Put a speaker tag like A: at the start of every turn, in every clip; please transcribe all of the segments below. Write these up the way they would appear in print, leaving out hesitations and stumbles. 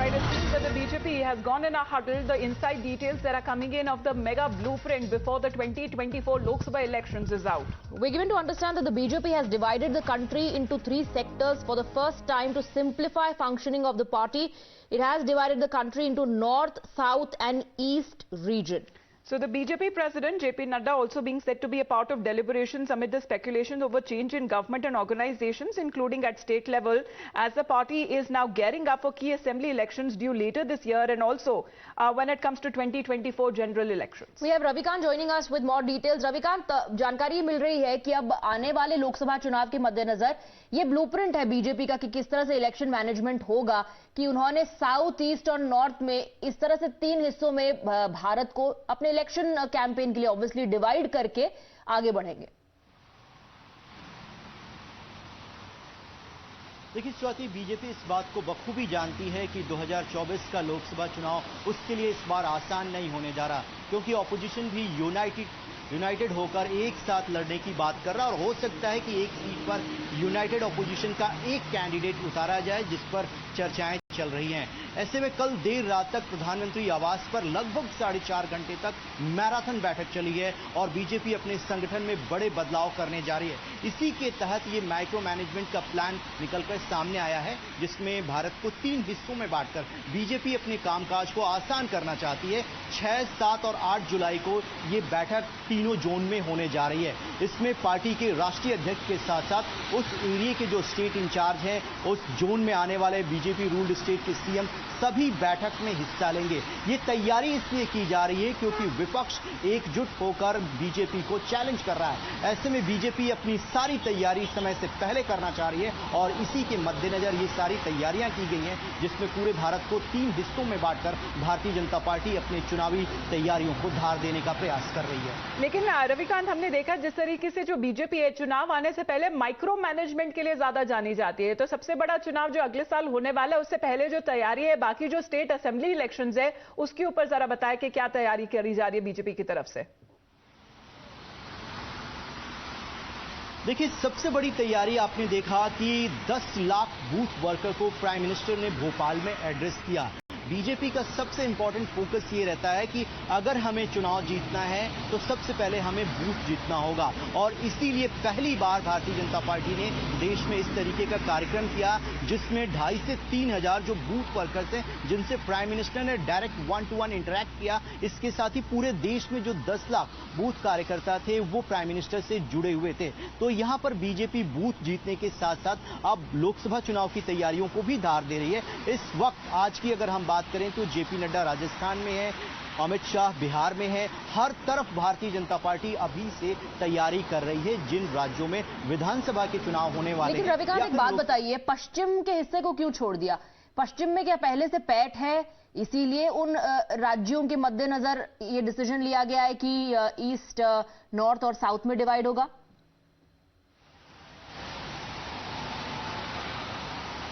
A: right, it seems that the BJP has gone in a huddle. The inside details that are coming in of the mega blueprint before the 2024 Lok Sabha elections is out.
B: We're given to understand that the BJP has divided the country into 3 sectors for the first time to simplify functioning of the party. It has divided the country into North, South and East region.
A: So the BJP president JP Nadda also being said to be a part of deliberations amid the speculations over change in government and organizations, including at state level, as the party is now gearing up for key assembly elections due later this year, and also when it comes to 2024 general elections.
B: We have Ravikant joining us with more details. Ravikant, जानकारी मिल रही है कि अब आने वाले लोकसभा चुनाव के मद्देनजर ये ब्लूप्रिंट है बीजेपी का कि किस तरह से इलेक्शन मैनेजमेंट होगा, कि उन्होंने साउथ, ईस्ट और नॉर्थ में इस तरह से 3 हिस्सों में भारत को अपने इलेक्शन कैंपेन के लिए ऑब्वियसली डिवाइड करके आगे बढ़ेंगे।
C: देखिए स्वाति, बीजेपी इस बात को बखूबी जानती है कि 2024 का लोकसभा चुनाव उसके लिए इस बार आसान नहीं होने जा रहा, क्योंकि ऑपोजिशन भी यूनाइटेड होकर एक साथ लड़ने की बात कर रहा है और हो सकता है कि एक सीट पर यूनाइटेड ऑपोजिशन का एक कैंडिडेट उतारा जाए, जिस पर चर्चाएं चल रही हैं। ऐसे में कल देर रात तक प्रधानमंत्री आवास पर लगभग 4.5 घंटे तक मैराथन बैठक चली है और बीजेपी अपने संगठन में बड़े बदलाव करने जा रही है। इसी के तहत ये माइक्रो मैनेजमेंट का प्लान निकलकर सामने आया है, जिसमें भारत को 3 हिस्सों में बांटकर बीजेपी अपने कामकाज को आसान करना चाहती है। 6, 7 और 8 जुलाई को ये बैठक तीनों जोन में होने जा रही है। इसमें पार्टी के राष्ट्रीय अध्यक्ष के साथ साथ उस एरिया के जो स्टेट इंचार्ज हैं, उस जोन में आने वाले बीजेपी रूल्ड स्टेट के सीएम सभी बैठक में हिस्सा लेंगे। ये तैयारी इसलिए की जा रही है क्योंकि विपक्ष एकजुट होकर बीजेपी को चैलेंज कर रहा है। ऐसे में बीजेपी अपनी सारी तैयारी समय से पहले करना चाह रही है और इसी के मद्देनजर ये सारी तैयारियां की गई हैं, जिसमें पूरे भारत को 3 हिस्सों में बांटकर भारतीय जनता पार्टी अपने चुनावी तैयारियों को धार देने का प्रयास कर रही है।
A: लेकिन रविकांत, हमने देखा जिस तरीके से जो बीजेपी है चुनाव आने से पहले माइक्रो मैनेजमेंट के लिए ज्यादा जानी जाती है, तो सबसे बड़ा चुनाव जो अगले साल होने वाला है उससे पहले जो तैयारी है, बाकी जो स्टेट असेंबली इलेक्शंस है, उसके ऊपर जरा बताएं कि क्या तैयारी करी जा रही है बीजेपी की तरफ से।
C: देखिए, सबसे बड़ी तैयारी आपने देखा कि 10 लाख बूथ वर्कर को प्राइम मिनिस्टर ने भोपाल में एड्रेस किया। बीजेपी का सबसे इंपॉर्टेंट फोकस ये रहता है कि अगर हमें चुनाव जीतना है तो सबसे पहले हमें बूथ जीतना होगा, और इसीलिए पहली बार भारतीय जनता पार्टी ने देश में इस तरीके का कार्यक्रम किया, जिसमें 2,500 से 3,000 जो बूथ वर्कर्स हैं, जिनसे प्राइम मिनिस्टर ने डायरेक्ट 1-to-1 इंटरेक्ट किया। इसके साथ ही पूरे देश में जो 10 लाख बूथ कार्यकर्ता थे वो प्राइम मिनिस्टर से जुड़े हुए थे। तो यहाँ पर बीजेपी बूथ जीतने के साथ साथ अब लोकसभा चुनाव की तैयारियों को भी धार दे रही है। इस वक्त आज की अगर हम बात करें तो जेपी नड्डा राजस्थान में है, अमित शाह बिहार में है। हर तरफ भारतीय जनता पार्टी अभी से तैयारी कर रही है जिन राज्यों में विधानसभा के चुनाव होने वाले हैं।
B: लेकिन रविकांत, एक बात बताइए, पश्चिम के हिस्से को क्यों छोड़ दिया? पश्चिम में क्या पहले से पैठ है, इसीलिए उन राज्यों के मद्देनजर ये डिसीजन लिया गया है कि ईस्ट, नॉर्थ और साउथ में डिवाइड होगा?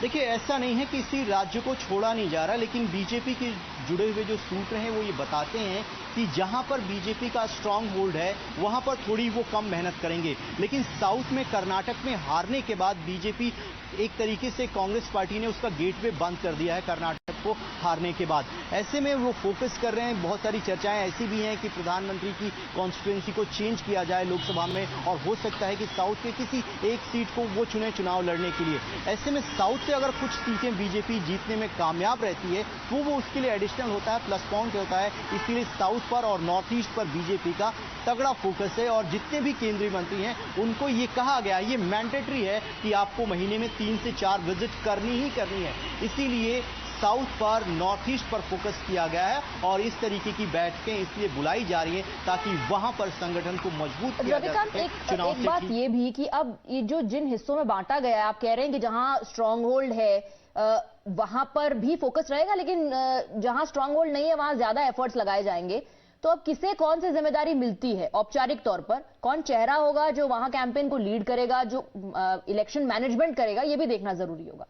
C: देखिए, ऐसा नहीं है कि किसी राज्य को छोड़ा नहीं जा रहा, लेकिन बीजेपी के जुड़े हुए जो सूत्र हैं वो ये बताते हैं कि जहां पर बीजेपी का स्ट्रांग होल्ड है वहां पर थोड़ी वो कम मेहनत करेंगे। लेकिन साउथ में, कर्नाटक में हारने के बाद बीजेपी एक तरीके से कांग्रेस पार्टी ने उसका गेटवे बंद कर दिया है कर्नाटक को हारने के बाद। ऐसे में वो फोकस कर रहे हैं। बहुत सारी चर्चाएं ऐसी भी हैं कि प्रधानमंत्री की कॉन्स्टिट्यूएंसी को चेंज किया जाए लोकसभा में, और हो सकता है कि साउथ के किसी एक सीट को वो चुने चुनाव लड़ने के लिए। ऐसे में साउथ से अगर कुछ सीटें बीजेपी जीतने में कामयाब रहती है तो वो उसके लिए एडिशनल होता है, प्लस पॉइंट होता है। इसीलिए साउथ पर और नॉर्थ ईस्ट पर बीजेपी का तगड़ा फोकस है, और जितने भी केंद्रीय मंत्री हैं उनको ये कहा गया, ये मैंडेटरी है कि आपको महीने में 3 से 4 विजिट करनी ही करनी है। इसीलिए साउथ पर, नॉर्थ ईस्ट पर फोकस किया गया है और इस तरीके की बैठकें इसलिए बुलाई जा रही हैं ताकि वहां पर संगठन को मजबूत किया जा सके।
B: एक बात ये भी कि अब ये जो जिन हिस्सों में बांटा गया है, आप कह रहे हैं कि जहां स्ट्रांग होल्ड है वहां पर भी फोकस रहेगा, लेकिन जहां स्ट्रांग होल्ड नहीं है वहां ज्यादा एफर्ट्स लगाए जाएंगे। तो अब किसे कौन सी जिम्मेदारी मिलती है औपचारिक तौर पर? कौन चेहरा होगा जो वहां कैंपेन को लीड करेगा, जो इलेक्शन मैनेजमेंट करेगा, ये भी देखना जरूरी होगा।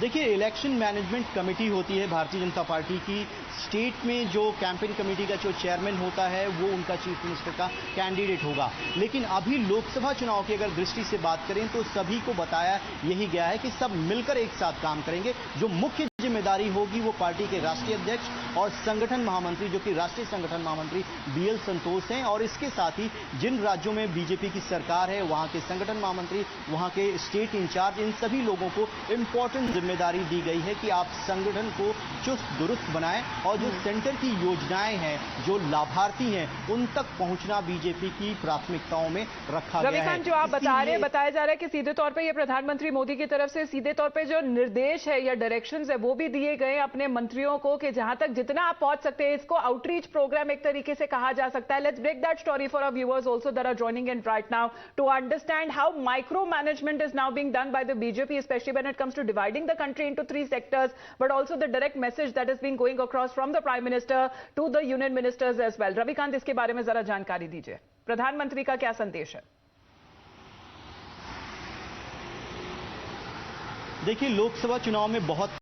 C: देखिए, इलेक्शन मैनेजमेंट कमेटी होती है भारतीय जनता पार्टी की। स्टेट में जो कैंपेन कमेटी का जो चेयरमैन होता है वो उनका चीफ मिनिस्टर का कैंडिडेट होगा। लेकिन अभी लोकसभा चुनाव की अगर दृष्टि से बात करें तो सभी को बताया यही गया है कि सब मिलकर एक साथ काम करेंगे। जो मुख्य जिम्मेदारी होगी वो पार्टी के राष्ट्रीय अध्यक्ष और संगठन महामंत्री, जो कि राष्ट्रीय संगठन महामंत्री बीएल संतोष हैं, और इसके साथ ही जिन राज्यों में बीजेपी की सरकार है वहां के संगठन महामंत्री, वहां के स्टेट इंचार्ज, इन सभी लोगों को इंपॉर्टेंट जिम्मेदारी दी गई है कि आप संगठन को चुस्त दुरुस्त बनाएं और जो सेंटर की योजनाएं हैं, जो लाभार्थी हैं, उन तक पहुंचना बीजेपी की प्राथमिकताओं में रखा गया है।
A: रविकांत, जो आप बता रहे हैं, बताया जा रहा है कि सीधे तौर पे ये प्रधानमंत्री मोदी की तरफ से सीधे तौर पे जो निर्देश है या डायरेक्शंस है वो भी दिए गए अपने मंत्रियों को कि जहां तक जितना आप पहुंच सकते हैं, इसको आउटरीच प्रोग्राम एक तरीके से कहा जा सकता है। Let's break that story for our viewers also that are joining in right now to understand how micro management is now being done by the BJP, specially when it comes to dividing the country into 3 sectors, but also the direct message that has been going across from the Prime Minister to the union ministers as well. Ravikant, इसके बारे में जरा जानकारी दीजिए, प्रधानमंत्री का क्या संदेश है?
C: देखिए, लोकसभा चुनाव में बहुत